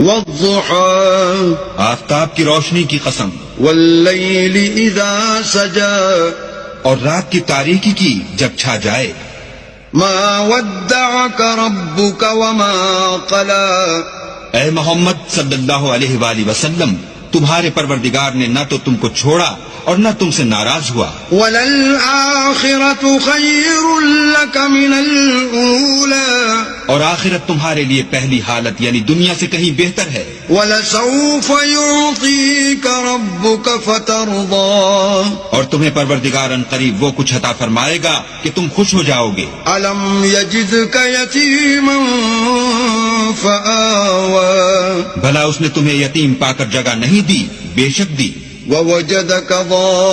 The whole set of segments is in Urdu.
والضحى آفتاب کی روشنی کی قسم، والليل إذا سجى اور رات کی تاریکی کی جب چھا جائے. ما ودعك ربك وما قلى اے محمد صلی اللہ علیہ وآلہ وسلم، تمہارے پروردگار نے نہ تو تم کو چھوڑا اور نہ تم سے ناراض ہوا. وَلَلْآخِرَةُ خَيْرٌ لَكَ مِنَ الْأُولَى اور آخرت تمہارے لیے پہلی حالت یعنی دنیا سے کہیں بہتر ہے. وَلَسَوْفَ يُعْطِيكَ رَبُّكَ فَتَرْضَى اور تمہیں پروردگار ان قریب وہ کچھ عطا فرمائے گا کہ تم خوش ہو جاؤ گے. أَلَمْ يَجِدْكَ يَتِيمًا فَآوَى بھلا اس نے تمہیں یتیم پا کر جگہ نہیں دی؟ بے شک دی. وَوَجَدَكَ ضَالًّا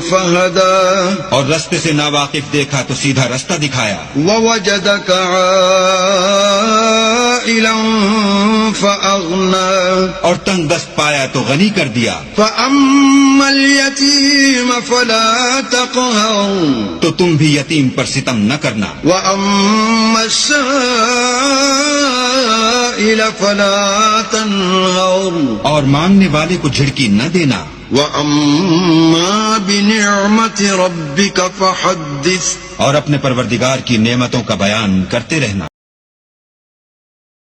فَهَدَى اور رستے سے ناواقف دیکھا تو سیدھا رستہ دکھایا. وَوَجَدَكَ عَائِلًا فَأَغْنَى اور تنگ دست پایا تو غنی کر دیا. فَأَمَّا الْيَتِيمَ فَلَا تَقْهَرْ تو تم بھی یتیم پر ستم نہ کرنا. وَأَمَّا السَّائِلَ فَلَا تَنْهَرْ اور مانگنے والے کو جھڑکی نہ دینا. وَأَمَّا بِنِعْمَةِ رَبِّكَ فَحَدِّثْ اور اپنے پروردگار کی نعمتوں کا بیان کرتے رہنا.